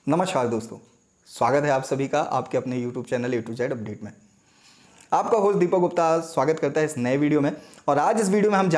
नमस्कार दोस्तों, स्वागत है आप सभी का आपके अपने YouTube channel A to Z update में। आपका होस्ट दीपक गुप्ता स्वागत करता है इस नए वीडियो में। और आज इस वीडियो में हम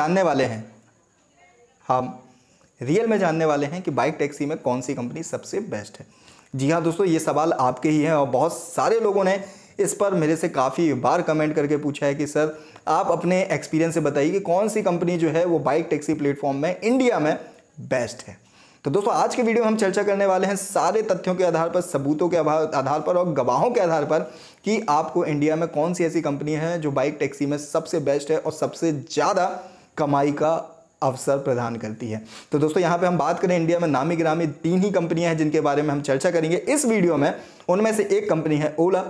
रियल में जानने वाले हैं कि बाइक टैक्सी में कौन सी कंपनी सबसे बेस्ट है। जी हाँ दोस्तों, ये सवाल आपके ही है और बहुत सारे लोगों ने इस पर मेरे से काफ़ी बार कमेंट करके पूछा है कि सर आप अपने एक्सपीरियंस से बताइए कि कौन सी कंपनी जो है वो बाइक टैक्सी प्लेटफॉर्म में इंडिया में बेस्ट है। तो दोस्तों आज के वीडियो में हम चर्चा करने वाले हैं सारे तथ्यों के आधार पर, सबूतों के आधार पर और गवाहों के आधार पर कि आपको इंडिया में कौन सी ऐसी कंपनी है जो बाइक टैक्सी में सबसे बेस्ट है और सबसे ज़्यादा कमाई का अवसर प्रदान करती है। तो दोस्तों यहाँ पे हम बात करें इंडिया में नामी गिरामी 3 ही कंपनियां हैं जिनके बारे में हम चर्चा करेंगे इस वीडियो में। उनमें से एक कंपनी है ओला,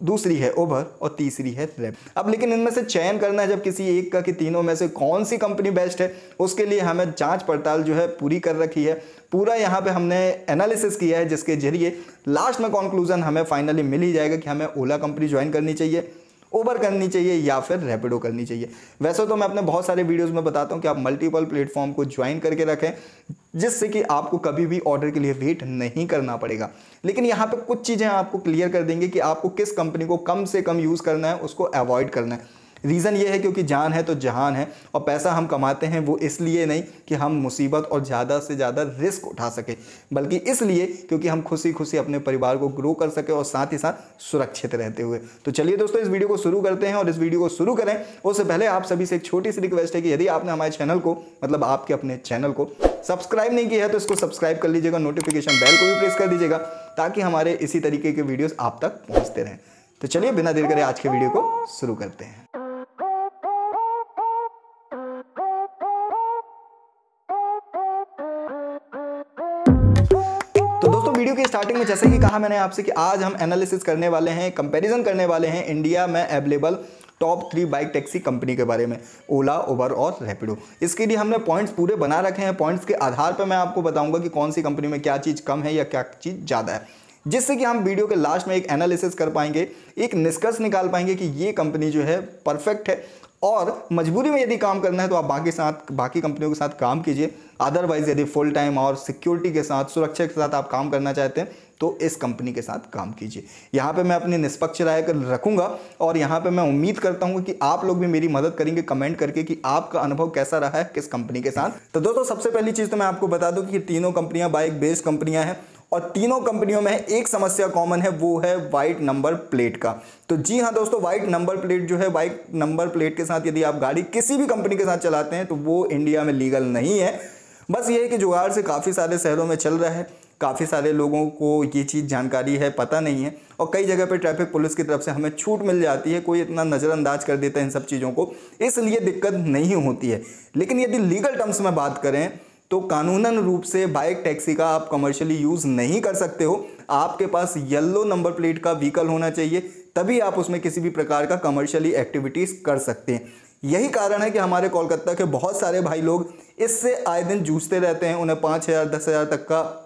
दूसरी है उबर और तीसरी है रैपिडो। अब लेकिन इनमें से चयन करना है जब किसी एक का कि तीनों में से कौन सी कंपनी बेस्ट है, उसके लिए हमें जांच पड़ताल जो है पूरी कर रखी है। पूरा यहाँ पे हमने एनालिसिस किया है जिसके जरिए लास्ट में कंक्लूजन हमें फाइनली मिल ही जाएगा कि हमें ओला कंपनी ज्वाइन करनी चाहिए, उबर करनी चाहिए या फिर रैपिडो करनी चाहिए। वैसे तो मैं अपने बहुत सारे वीडियोस में बताता हूं कि आप मल्टीपल प्लेटफॉर्म को ज्वाइन करके रखें जिससे कि आपको कभी भी ऑर्डर के लिए वेट नहीं करना पड़ेगा। लेकिन यहाँ पे कुछ चीज़ें आपको क्लियर कर देंगे कि आपको किस कंपनी को कम से कम यूज़ करना है, उसको अवॉइड करना है। रीज़न ये है क्योंकि जान है तो जहान है और पैसा हम कमाते हैं वो इसलिए नहीं कि हम मुसीबत और ज़्यादा से ज़्यादा रिस्क उठा सके, बल्कि इसलिए क्योंकि हम खुशी खुशी अपने परिवार को ग्रो कर सके और साथ ही साथ सुरक्षित रहते हुए। तो चलिए दोस्तों इस वीडियो को शुरू करते हैं। और इस वीडियो को शुरू करें उससे पहले आप सभी से एक छोटी सी रिक्वेस्ट है कि यदि आपने हमारे चैनल को मतलब आपके अपने चैनल को सब्सक्राइब नहीं किया है तो इसको सब्सक्राइब कर लीजिएगा, नोटिफिकेशन बेल को भी प्रेस कर दीजिएगा ताकि हमारे इसी तरीके के वीडियोस आप तक पहुंचते रहें। तो चलिए बिना देर करे आज के वीडियो को शुरू करते हैं। तो दोस्तों वीडियो की स्टार्टिंग में जैसे कि कहा मैंने आपसे कि आज हम एनालिसिस करने वाले हैं, कंपैरिजन करने वाले हैं इंडिया में available top 3 bike taxi company के बारे में, ओला, उबर और रैपिडो। इसके लिए हमने पॉइंट्स पूरे बना रखे हैं। पॉइंट्स के आधार पर मैं आपको बताऊंगा कि कौन सी कंपनी में क्या चीज़ कम है या क्या चीज़ ज़्यादा है, जिससे कि हम वीडियो के लास्ट में एक एनालिसिस कर पाएंगे, एक निष्कर्ष निकाल पाएंगे कि ये कंपनी जो है परफेक्ट है। और मजबूरी में यदि काम करना है तो आप बाकी कंपनियों के साथ काम कीजिए। अदरवाइज यदि फुल टाइम और सिक्योरिटी के साथ, सुरक्षा के साथ आप काम करना चाहते हैं तो इस कंपनी के साथ काम कीजिए। यहाँ पे मैं अपनी निष्पक्ष राय रखूंगा और यहाँ पे मैं उम्मीद करता हूँ कि आप लोग भी मेरी मदद करेंगे कमेंट करके कि आपका अनुभव कैसा रहा है किस कंपनी के साथ। तो दोस्तों सबसे पहली चीज़ तो मैं आपको बता दूँ कि तीनों कंपनियाँ बाइक बेस्ड कंपनियाँ हैं और तीनों कंपनियों में एक समस्या कॉमन है, वो है वाइट नंबर प्लेट का। तो जी हाँ दोस्तों, वाइट नंबर प्लेट जो है, वाइट नंबर प्लेट के साथ यदि आप गाड़ी किसी भी कंपनी के साथ चलाते हैं तो वो इंडिया में लीगल नहीं है। बस ये है कि जुगाड़ से काफ़ी सारे शहरों में चल रहा है, काफ़ी सारे लोगों को ये चीज़ जानकारी है, पता नहीं है और कई जगह पर ट्रैफिक पुलिस की तरफ से हमें छूट मिल जाती है, कोई इतना नज़रअंदाज कर देता है इन सब चीज़ों को, इसलिए दिक्कत नहीं होती है। लेकिन यदि लीगल टर्म्स में बात करें तो कानूनन रूप से बाइक टैक्सी का आप कमर्शियली यूज़ नहीं कर सकते हो। आपके पास येलो नंबर प्लेट का व्हीकल होना चाहिए, तभी आप उसमें किसी भी प्रकार का कमर्शियली एक्टिविटीज़ कर सकते हैं। यही कारण है कि हमारे कोलकाता के बहुत सारे भाई लोग इससे आए दिन जूझते रहते हैं, उन्हें 5,000 10,000 तक का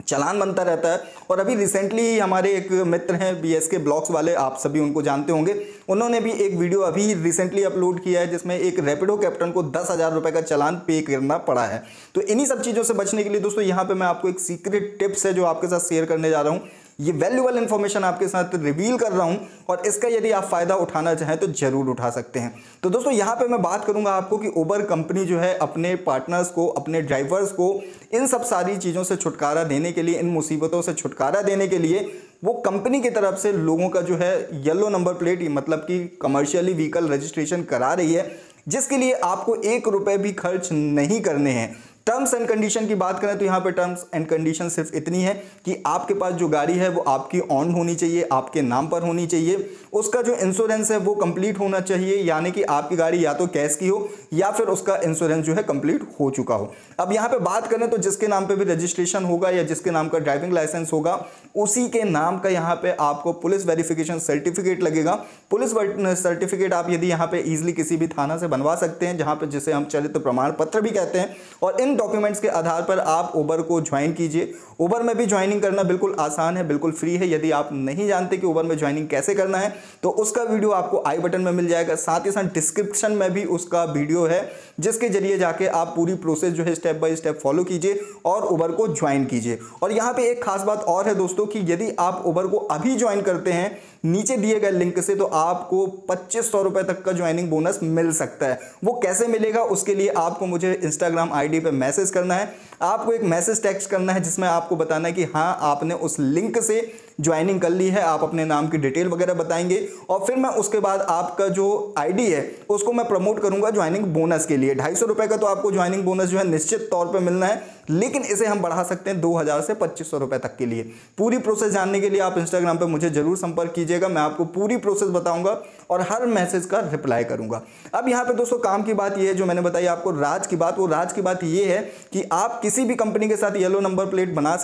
चालान बनता रहता है। और अभी रिसेंटली हमारे एक मित्र हैं BSK ब्लॉग्स वाले, आप सभी उनको जानते होंगे, उन्होंने भी एक वीडियो अभी रिसेंटली अपलोड किया है जिसमें एक रैपिडो कैप्टन को 10,000 रुपये का चालान पे करना पड़ा है। तो इन्हीं सब चीज़ों से बचने के लिए दोस्तों यहाँ पे मैं आपको एक सीक्रेट टिप्स है जो आपके साथ शेयर करने जा रहा हूँ। ये वैल्यूएबल इन्फॉर्मेशन आपके साथ रिवील कर रहा हूं और इसका यदि आप फ़ायदा उठाना चाहें तो ज़रूर उठा सकते हैं। तो दोस्तों यहाँ पे मैं बात करूंगा आपको कि उबर कंपनी जो है अपने पार्टनर्स को, अपने ड्राइवर्स को इन सब सारी चीज़ों से छुटकारा देने के लिए, इन मुसीबतों से छुटकारा देने के लिए वो कंपनी की तरफ से लोगों का जो है येलो नंबर प्लेट मतलब कि कमर्शियली व्हीकल रजिस्ट्रेशन करा रही है, जिसके लिए आपको 1 रुपये भी खर्च नहीं करने हैं। टर्म्स एंड कंडीशन की बात करें तो यहाँ पे टर्म्स एंड कंडीशन सिर्फ इतनी है कि आपके पास जो गाड़ी है वो आपकी ऑन होनी चाहिए, आपके नाम पर होनी चाहिए, उसका जो इंश्योरेंस है वो कंप्लीट होना चाहिए, यानी कि आपकी गाड़ी या तो कैश की हो या फिर उसका इंश्योरेंस जो है कंप्लीट हो चुका हो। अब यहाँ पे बात करें तो जिसके नाम पे भी रजिस्ट्रेशन होगा या जिसके नाम का ड्राइविंग लाइसेंस होगा उसी के नाम का यहाँ पे आपको पुलिस वेरिफिकेशन सर्टिफिकेट लगेगा। पुलिस सर्टिफिकेट आप यदि यहाँ पे ईजिली किसी भी थाना से बनवा सकते हैं, जहाँ पे जिसे हम चरित्र प्रमाण पत्र भी कहते हैं। और इन डॉक्यूमेंट्स के आधार पर आप उबर को ज्वाइन कीजिए। उबर में भी ज्वाइनिंग करना बिल्कुल आसान है, बिल्कुल फ्री है। यदि आप नहीं जानते कि उबर में ज्वाइनिंग कैसे करना है तो उसका वीडियो आपको आई बटन में मिल जाएगा, साथ ही साथ डिस्क्रिप्शन में भी उसका वीडियो है, जिसके जरिए जाके आप पूरी प्रोसेस जो है स्टेप बाय स्टेप फॉलो कीजिए और उबर को ज्वाइन कीजिए। और यहाँ पे एक खास बात और है दोस्तों कि यदि आप उबर को अभी ज्वाइन करते हैं नीचे दिए गए लिंक से, तो आपको 2500 रुपए तक का ज्वाइनिंग बोनस मिल सकता है। वो कैसे मिलेगा उसके लिए आपको मुझे इंस्टाग्राम आईडी पे मैसेज करना है। आपको एक मैसेज टेक्स्ट करना है जिसमें आपको बताना है कि हाँ आपने उस लिंक से ज्वाइनिंग कर ली है। आप अपने नाम की डिटेल वगैरह बताएंगे और फिर मैं उसके बाद आपका जो आईडी है उसको मैं प्रमोट करूंगा ज्वाइनिंग बोनस के लिए। 250 रुपए का तो आपको ज्वाइनिंग बोनस जो है निश्चित तौर पे मिलना है, लेकिन इसे हम बढ़ा सकते हैं 2000 से 2500 रुपए तक के लिए। पूरी प्रोसेस जानने के लिए आप इंस्टाग्राम पे मुझे जरूर संपर्क कीजिएगा, मैं आपको पूरी प्रोसेस बताऊंगा और हर मैसेज का रिप्लाई करूंगा। अब यहाँ पे दोस्तों काम की बात ये है, जो मैंने बताई आपको राज की बात, वो राज की बात ये है कि आप किसी भी कंपनी के साथ येलो नंबर प्लेट बनवा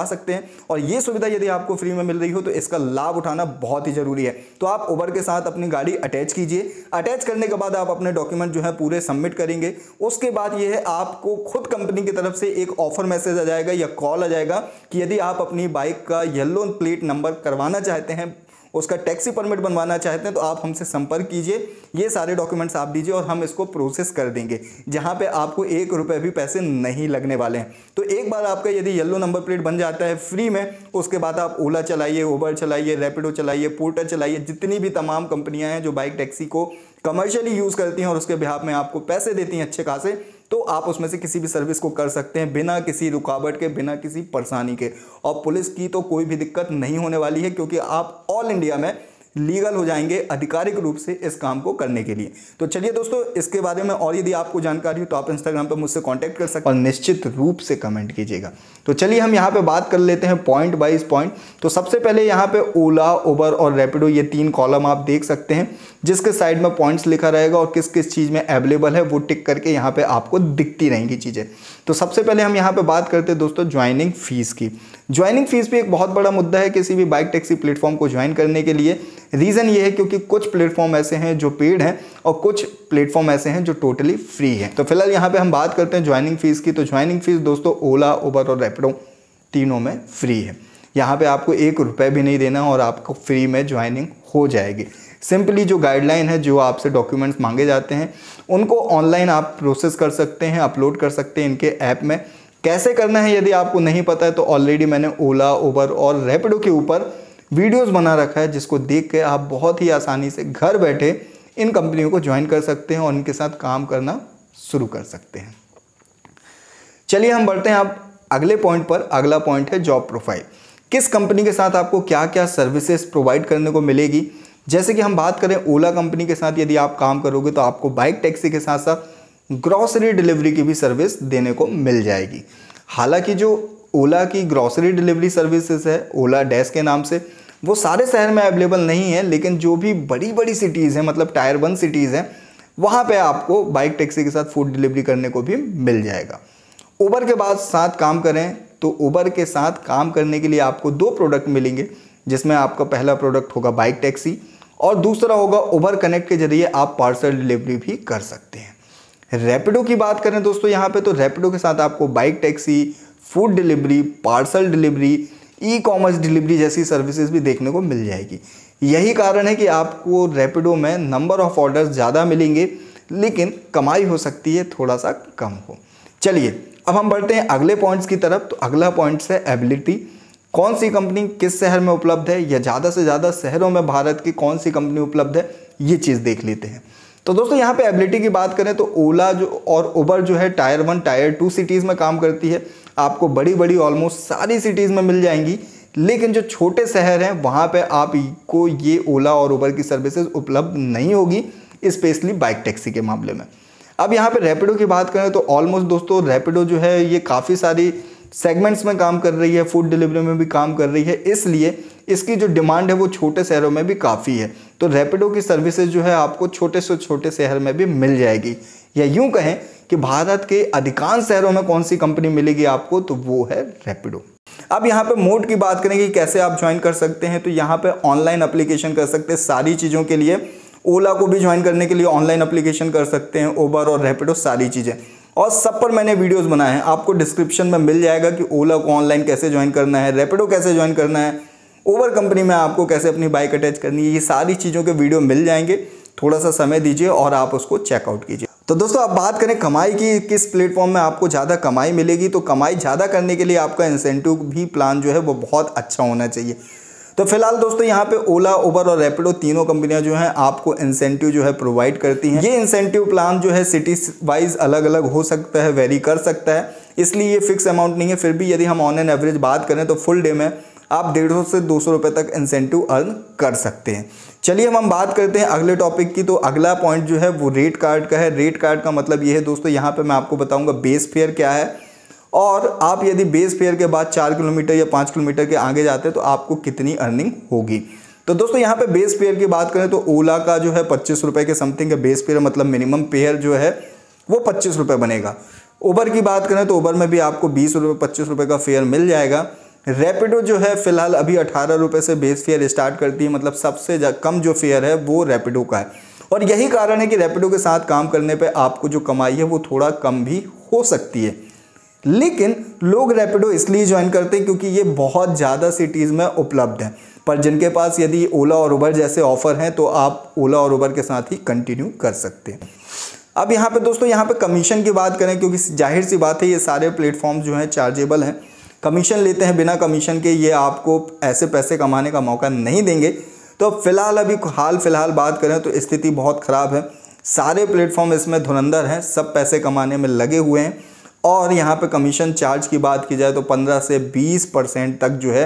सकते हैं और ये सुविधा यदि आपको फ्री में मिल रही हो तो इसका लाभ उठाना बहुत ही जरूरी है। तो आप उबर के साथ अपनी गाड़ी अटैच कीजिए। अटैच करने के बाद आप अपने डॉक्यूमेंट जो है पूरे सबमिट करेंगे। उसके बाद ये है आपको खुद कंपनी की तरफ से एक ऑफर मैसेज आ जाएगा या कॉल आ जाएगा कि यदि आप अपनी बाइक का येलो प्लेट नंबर करवाना चाहते हैं, उसका टैक्सी परमिट बनवाना चाहते हैं, तो आप हमसे संपर्क कीजिए। ये सारे डॉक्यूमेंट्स आप दीजिए और हम इसको प्रोसेस कर देंगे, जहां पे आपको 1 रुपए भी पैसे नहीं लगने वाले हैं। तो एक बार आपका यदि येलो नंबर प्लेट बन जाता है फ्री में, उसके बाद आप ओला चलाइए, उबर चलाइए, रैपिडो चलाइए, पोर्टर चलाइए, जितनी भी तमाम कंपनियां हैं जो बाइक टैक्सी को कमर्शियली यूज़ करती हैं और उसके बिहाफ में आपको पैसे देती हैं अच्छे खासे, तो आप उसमें से किसी भी सर्विस को कर सकते हैं बिना किसी रुकावट के, बिना किसी परेशानी के। और पुलिस की तो कोई भी दिक्कत नहीं होने वाली है, क्योंकि आप ऑल इंडिया में लीगल हो जाएंगे आधिकारिक रूप से इस काम को करने के लिए। तो चलिए दोस्तों, इसके बारे में और यदि आपको जानकारी हो तो आप इंस्टाग्राम पर मुझसे कांटेक्ट कर सकते हैं और निश्चित रूप से कमेंट कीजिएगा। तो चलिए हम यहाँ पे बात कर लेते हैं पॉइंट वाइज पॉइंट। तो सबसे पहले यहाँ पे ओला, उबर और रैपिडो, ये 3 कॉलम आप देख सकते हैं, जिसके साइड में पॉइंट्स लिखा रहेगा और किस किस चीज़ में अवेलेबल है वो टिक करके यहाँ पे आपको दिखती रहेंगी चीज़ें। तो सबसे पहले हम यहाँ पे बात करते हैं दोस्तों ज्वाइनिंग फीस की। ज्वाइनिंग फीस भी एक बहुत बड़ा मुद्दा है किसी भी बाइक टैक्सी प्लेटफॉर्म को ज्वाइन करने के लिए। रीज़न ये है क्योंकि कुछ प्लेटफॉर्म ऐसे हैं जो पेड हैं और कुछ प्लेटफॉर्म ऐसे हैं जो टोटली फ्री हैं। तो फिलहाल यहाँ पे हम बात करते हैं ज्वाइनिंग फीस की। तो ज्वाइनिंग फीस दोस्तों ओला, उबर और रैपिडो तीनों में फ्री है। यहाँ पे आपको 1 रुपये भी नहीं देना और आपको फ्री में ज्वाइनिंग हो जाएगी। सिंपली जो गाइडलाइन है, जो आपसे डॉक्यूमेंट्स मांगे जाते हैं, उनको ऑनलाइन आप प्रोसेस कर सकते हैं, अपलोड कर सकते हैं इनके ऐप में। कैसे करना है यदि आपको नहीं पता है तो ऑलरेडी मैंने ओला, उबर और रैपिडो के ऊपर वीडियोस बना रखा है, जिसको देख के आप बहुत ही आसानी से घर बैठे इन कंपनियों को ज्वाइन कर सकते हैं और इनके साथ काम करना शुरू कर सकते हैं। चलिए हम बढ़ते हैं आप अगले पॉइंट पर। अगला पॉइंट है जॉब प्रोफाइल। किस कंपनी के साथ आपको क्या क्या सर्विसेज प्रोवाइड करने को मिलेगी। जैसे कि हम बात करें ओला कंपनी के साथ यदि आप काम करोगे तो आपको बाइक टैक्सी के साथ साथ ग्रॉसरी डिलीवरी की भी सर्विस देने को मिल जाएगी। हालांकि जो ओला की ग्रॉसरी डिलीवरी सर्विसेज है ओला डैश के नाम से, वो सारे शहर में अवेलेबल नहीं है, लेकिन जो भी बड़ी बड़ी सिटीज़ हैं, मतलब टायर 1 सिटीज़ हैं, वहाँ पे आपको बाइक टैक्सी के साथ फूड डिलीवरी करने को भी मिल जाएगा। उबर के बाद साथ काम करें तो उबर के साथ काम करने के लिए आपको 2 प्रोडक्ट मिलेंगे, जिसमें आपका पहला प्रोडक्ट होगा बाइक टैक्सी और दूसरा होगा उबर कनेक्ट के जरिए आप पार्सल डिलीवरी भी कर सकते हैं। रैपिडो की बात करें दोस्तों यहाँ पे, तो रैपिडो के साथ आपको bike taxi, food delivery, parcel delivery, e commerce delivery जैसी सर्विसेज भी देखने को मिल जाएगी। यही कारण है कि आपको रैपिडो में नंबर ऑफ ऑर्डर्स ज़्यादा मिलेंगे, लेकिन कमाई हो सकती है थोड़ा सा कम हो। चलिए अब हम बढ़ते हैं अगले पॉइंट्स की तरफ। तो अगला पॉइंट्स है एबिलिटी। कौन सी कंपनी किस शहर में उपलब्ध है या ज़्यादा से ज़्यादा शहरों में भारत की कौन सी कंपनी उपलब्ध है, ये चीज़ देख लेते हैं। तो दोस्तों यहाँ पे एबिलिटी की बात करें तो ओला जो और उबर जो है टायर 1 टायर 2 सिटीज़ में काम करती है। आपको बड़ी बड़ी ऑलमोस्ट सारी सिटीज़ में मिल जाएंगी, लेकिन जो छोटे शहर हैं वहाँ पे आपको ये ओला और उबर की सर्विसेज उपलब्ध नहीं होगी, स्पेशली बाइक टैक्सी के मामले में। अब यहाँ पे रैपिडो की बात करें तो ऑलमोस्ट दोस्तों रैपिडो जो है ये काफ़ी सारी सेगमेंट्स में काम कर रही है, फूड डिलीवरी में भी काम कर रही है, इसलिए इसकी जो डिमांड है वो छोटे शहरों में भी काफ़ी है। तो रैपिडो की सर्विसेज जो है आपको छोटे से छोटे शहर में भी मिल जाएगी, या यूं कहें कि भारत के अधिकांश शहरों में कौन सी कंपनी मिलेगी आपको, तो वो है रैपिडो। अब यहाँ पे मोड की बात करेंगे कि कैसे आप ज्वाइन कर सकते हैं। तो यहाँ पे ऑनलाइन एप्लीकेशन कर सकते हैं सारी चीज़ों के लिए। ओला को भी ज्वाइन करने के लिए ऑनलाइन एप्लीकेशन कर सकते हैं, उबर और रैपिडो सारी चीज़ें। और सब पर मैंने वीडियोस बनाए हैं। आपको डिस्क्रिप्शन में मिल जाएगा कि ओला को ऑनलाइन कैसे ज्वाइन करना है, रैपिडो कैसे ज्वाइन करना है, उबर कंपनी में आपको कैसे अपनी बाइक अटैच करनी है, ये सारी चीज़ों के वीडियो मिल जाएंगे। थोड़ा सा समय दीजिए और आप उसको चेकआउट कीजिए। तो दोस्तों आप बात करें कमाई की, किस प्लेटफॉर्म में आपको ज़्यादा कमाई मिलेगी, तो कमाई ज़्यादा करने के लिए आपका इंसेंटिव भी प्लान जो है वो बहुत अच्छा होना चाहिए। तो फिलहाल दोस्तों यहाँ पे ओला, उबर और रैपिडो तीनों कंपनियां जो हैं आपको इंसेंटिव जो है प्रोवाइड करती हैं। ये इंसेंटिव प्लान जो है सिटी वाइज अलग अलग हो सकता है, वेरी कर सकता है, इसलिए ये फिक्स अमाउंट नहीं है। फिर भी यदि हम ऑन एन एवरेज बात करें तो फुल डे में आप 150 से 200 रुपये तक इंसेंटिव अर्न कर सकते हैं। चलिए हम बात करते हैं अगले टॉपिक की। तो अगला पॉइंट जो है वो रेट कार्ड का है। रेट कार्ड का मतलब ये है दोस्तों, यहाँ पे मैं आपको बताऊंगा बेस फेयर क्या है, और आप यदि बेस फेयर के बाद 4 किलोमीटर या 5 किलोमीटर के आगे जाते हैं तो आपको कितनी अर्निंग होगी। तो दोस्तों यहाँ पे बेस फेयर की बात करें तो ओला का जो है 25 रुपये के समथिंग है बेस फेयर, मतलब मिनिमम फेयर जो है वो 25 रुपये बनेगा। उबर की बात करें तो उबर में भी आपको 20 रुपये 25 रुपये का फेयर मिल जाएगा। रैपिडो जो है फिलहाल अभी 18 रुपये से बेस फेयर स्टार्ट करती है, मतलब सबसे कम जो फेयर है वो रैपिडो का है। और यही कारण है कि रैपिडो के साथ काम करने पे आपको जो कमाई है वो थोड़ा कम भी हो सकती है। लेकिन लोग रैपिडो इसलिए ज्वाइन करते हैं क्योंकि ये बहुत ज़्यादा सिटीज़ में उपलब्ध है, पर जिनके पास यदि ओला और उबर जैसे ऑफर हैं तो आप ओला और उबर के साथ ही कंटिन्यू कर सकते हैं। अब यहाँ पे दोस्तों यहाँ पे कमीशन की बात करें, क्योंकि जाहिर सी बात है ये सारे प्लेटफॉर्म जो हैं चार्जेबल हैं, कमीशन लेते हैं, बिना कमीशन के ये आपको ऐसे पैसे कमाने का मौका नहीं देंगे। तो फिलहाल अभी हाल फिलहाल बात करें तो स्थिति बहुत ख़राब है। सारे प्लेटफॉर्म इसमें धुरंधर हैं, सब पैसे कमाने में लगे हुए हैं। और यहाँ पे कमीशन चार्ज की बात की जाए तो 15 से 20% तक जो है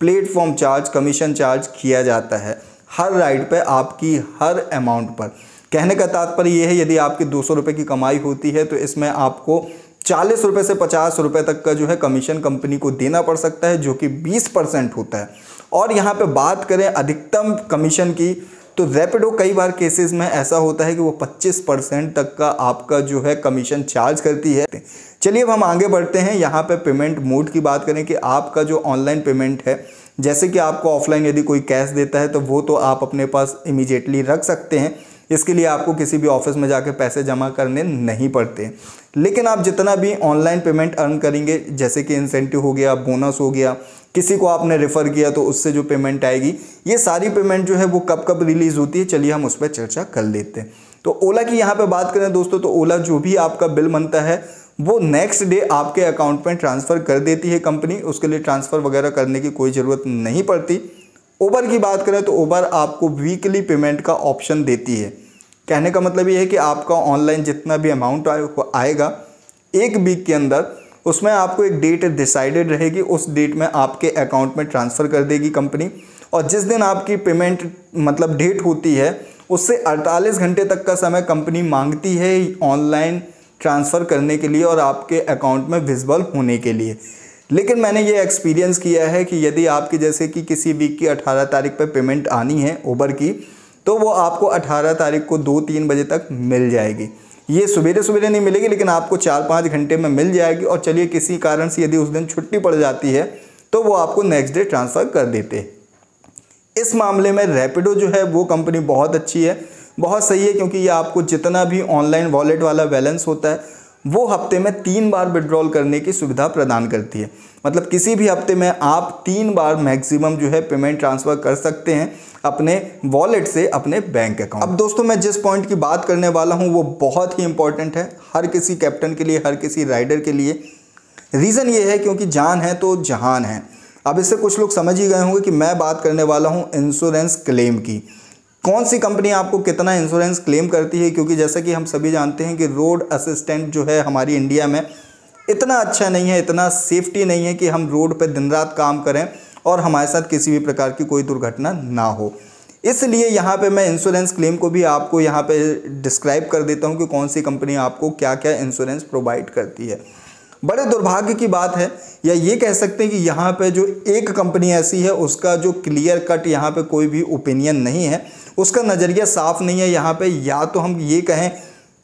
प्लेटफॉर्म चार्ज, कमीशन चार्ज किया जाता है हर राइड पे, आपकी हर अमाउंट पर। कहने का तात्पर्य ये है, यदि आपकी 200 रुपये की कमाई होती है तो इसमें आपको 40 रुपये से 50 रुपये तक का जो है कमीशन कंपनी को देना पड़ सकता है, जो कि 20% होता है। और यहाँ पे बात करें अधिकतम कमीशन की तो रैपिडो कई बार केसेस में ऐसा होता है कि वो 25% तक का आपका जो है कमीशन चार्ज करती है। चलिए अब हम आगे बढ़ते हैं। यहाँ पे पेमेंट मोड की बात करें कि आपका जो ऑनलाइन पेमेंट है, जैसे कि आपको ऑफलाइन यदि कोई कैश देता है तो वो तो आप अपने पास इमीडिएटली रख सकते हैं, इसके लिए आपको किसी भी ऑफिस में जाके पैसे जमा करने नहीं पड़ते। लेकिन आप जितना भी ऑनलाइन पेमेंट अर्न करेंगे, जैसे कि इंसेंटिव हो गया, बोनस हो गया, किसी को आपने रेफ़र किया तो उससे जो पेमेंट आएगी, ये सारी पेमेंट जो है वो कब कब रिलीज़ होती है, चलिए हम उस पर चर्चा कर लेते हैं। तो ओला की यहाँ पे बात करें दोस्तों तो ओला जो भी आपका बिल बनता है वो नेक्स्ट डे आपके अकाउंट में ट्रांसफ़र कर देती है कंपनी, उसके लिए ट्रांसफ़र वगैरह करने की कोई ज़रूरत नहीं पड़ती। उबर की बात करें तो उबर आपको वीकली पेमेंट का ऑप्शन देती है। कहने का मतलब ये है कि आपका ऑनलाइन जितना भी अमाउंट आएगा एक वीक के अंदर, उसमें आपको एक डेट डिसाइडेड रहेगी, उस डेट में आपके अकाउंट में ट्रांसफ़र कर देगी कंपनी। और जिस दिन आपकी पेमेंट मतलब डेट होती है उससे 48 घंटे तक का समय कंपनी मांगती है ऑनलाइन ट्रांसफ़र करने के लिए और आपके अकाउंट में विजिबल होने के लिए। लेकिन मैंने ये एक्सपीरियंस किया है कि यदि आपकी जैसे कि किसी वीक की 18 तारीख पर पेमेंट आनी है उबर की, तो वो आपको 18 तारीख को 2-3 बजे तक मिल जाएगी। ये सवेरे सवेरे नहीं मिलेगी, लेकिन आपको 4-5 घंटे में मिल जाएगी। और चलिए किसी कारण से यदि उस दिन छुट्टी पड़ जाती है तो वो आपको नेक्स्ट डे ट्रांसफ़र कर देते हैं। इस मामले में रैपिडो जो है वो कंपनी बहुत अच्छी है, बहुत सही है, क्योंकि ये आपको जितना भी ऑनलाइन वॉलेट वाला बैलेंस होता है वो हफ्ते में 3 बार विड्रॉल करने की सुविधा प्रदान करती है। मतलब किसी भी हफ्ते में आप 3 बार मैक्सिमम जो है पेमेंट ट्रांसफ़र कर सकते हैं अपने वॉलेट से अपने बैंक अकाउंट। अब दोस्तों मैं जिस पॉइंट की बात करने वाला हूँ वो बहुत ही इंपॉर्टेंट है हर किसी कैप्टन के लिए, हर किसी राइडर के लिए। रीज़न ये है क्योंकि जान है तो जहान है। अब इससे कुछ लोग समझ ही गए होंगे कि मैं बात करने वाला हूँ इंश्योरेंस क्लेम की। कौन सी कंपनी आपको कितना इंश्योरेंस क्लेम करती है, क्योंकि जैसा कि हम सभी जानते हैं कि रोड असिस्टेंट जो है हमारी इंडिया में इतना अच्छा नहीं है, इतना सेफ्टी नहीं है कि हम रोड पे दिन रात काम करें और हमारे साथ किसी भी प्रकार की कोई दुर्घटना ना हो। इसलिए यहाँ पे मैं इंश्योरेंस क्लेम को भी आपको यहाँ पे डिस्क्राइब कर देता हूँ कि कौन सी कंपनी आपको क्या क्या इंश्योरेंस प्रोवाइड करती है। बड़े दुर्भाग्य की बात है, या ये कह सकते हैं कि यहाँ पे जो एक कंपनी ऐसी है उसका जो क्लियर कट यहाँ पे कोई भी ओपिनियन नहीं है, उसका नज़रिया साफ नहीं है। यहाँ पे या तो हम ये कहें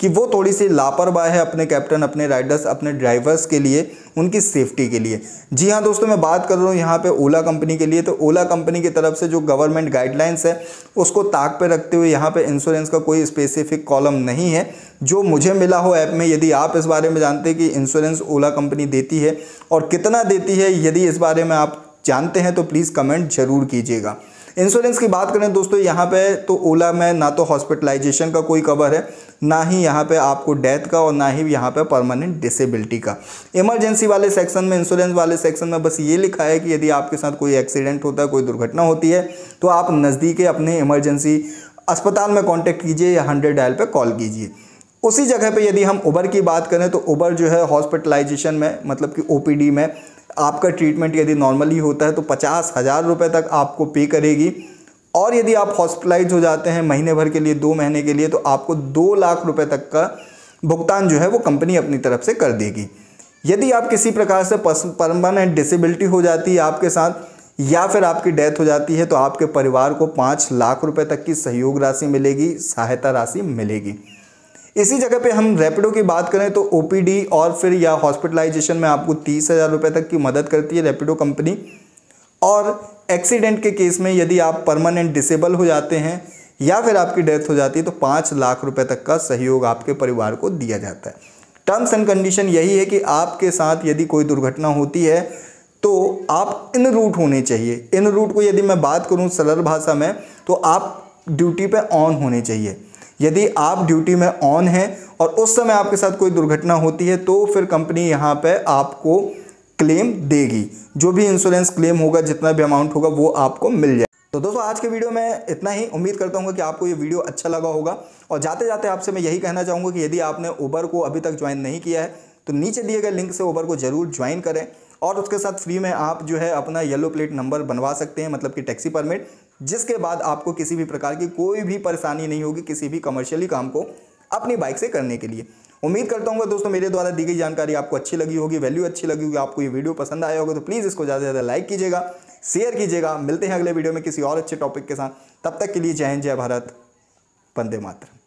कि वो थोड़ी सी लापरवाह है अपने कैप्टन, अपने राइडर्स, अपने ड्राइवर्स के लिए, उनकी सेफ्टी के लिए। जी हाँ दोस्तों, मैं बात कर रहा हूँ यहाँ पे ओला कंपनी के लिए। तो ओला कंपनी की तरफ से जो गवर्नमेंट गाइडलाइंस है उसको ताक पे रखते हुए यहाँ पे इंश्योरेंस का कोई स्पेसिफिक कॉलम नहीं है जो मुझे मिला हो ऐप में। यदि आप इस बारे में जानते हैं कि इंश्योरेंस ओला कंपनी देती है और कितना देती है, यदि इस बारे में आप जानते हैं तो प्लीज़ कमेंट जरूर कीजिएगा। इंश्योरेंस की बात करें दोस्तों, यहाँ पे तो ओला में ना तो हॉस्पिटलाइजेशन का कोई कवर है, ना ही यहाँ पे आपको डेथ का, और ना ही यहाँ पे परमानेंट डिसेबिलिटी का। इमरजेंसी वाले सेक्शन में, इंश्योरेंस वाले सेक्शन में बस ये लिखा है कि यदि आपके साथ कोई एक्सीडेंट होता है, कोई दुर्घटना होती है, तो आप नज़दीक अपने इमरजेंसी अस्पताल में कॉन्टैक्ट कीजिए या 100 डायल पर कॉल कीजिए। उसी जगह पे यदि हम उबर की बात करें तो उबर जो है हॉस्पिटलाइजेशन में, मतलब कि ओपीडी में आपका ट्रीटमेंट यदि नॉर्मली होता है तो 50,000 रुपये तक आपको पे करेगी, और यदि आप हॉस्पिटलाइज हो जाते हैं महीने भर के लिए, 2 महीने के लिए, तो आपको 2 लाख रुपए तक का भुगतान जो है वो कंपनी अपनी तरफ से कर देगी। यदि आप किसी प्रकार से परमानेंट डिसेबिलिटी हो जाती है आपके साथ, या फिर आपकी डेथ हो जाती है, तो आपके परिवार को 5 लाख रुपए तक की सहयोग राशि मिलेगी, सहायता राशि मिलेगी। इसी जगह पे हम रैपिडो की बात करें तो ओपीडी और फिर या हॉस्पिटलाइजेशन में आपको 30,000 रुपये तक की मदद करती है रैपिडो कंपनी। और एक्सीडेंट के केस में यदि आप परमानेंट डिसेबल हो जाते हैं या फिर आपकी डेथ हो जाती है तो 5 लाख रुपए तक का सहयोग आपके परिवार को दिया जाता है। टर्म्स एंड कंडीशन यही है कि आपके साथ यदि कोई दुर्घटना होती है तो आप इन रूट होने चाहिए। इन रूट को यदि मैं बात करूं सरल भाषा में तो आप ड्यूटी पे ऑन होने चाहिए। यदि आप ड्यूटी में ऑन हैं और उस समय आपके साथ कोई दुर्घटना होती है तो फिर कंपनी यहाँ पे आपको क्लेम देगी। जो भी इंश्योरेंस क्लेम होगा, जितना भी अमाउंट होगा, वो आपको मिल जाए। तो दोस्तों आज के वीडियो में इतना ही। उम्मीद करता हूँ कि आपको ये वीडियो अच्छा लगा होगा। और जाते जाते आपसे मैं यही कहना चाहूँगा कि यदि आपने उबर को अभी तक ज्वाइन नहीं किया है तो नीचे दिए गए लिंक से उबर को जरूर ज्वाइन करें, और उसके साथ फ्री में आप जो है अपना येलो प्लेट नंबर बनवा सकते हैं, मतलब कि टैक्सी परमिट, जिसके बाद आपको किसी भी प्रकार की कोई भी परेशानी नहीं होगी किसी भी कमर्शियली काम को अपनी बाइक से करने के लिए। उम्मीद करता हूँ दोस्तों मेरे द्वारा दी गई जानकारी आपको अच्छी लगी होगी, वैल्यू अच्छी लगी होगी, आपको ये वीडियो पसंद आया होगा। तो प्लीज़ इसको ज़्यादा से ज़्यादा लाइक कीजिएगा, शेयर कीजिएगा। मिलते हैं अगले वीडियो में किसी और अच्छे टॉपिक के साथ। तब तक के लिए जय हिंद, जय भारत, वंदे मातरम।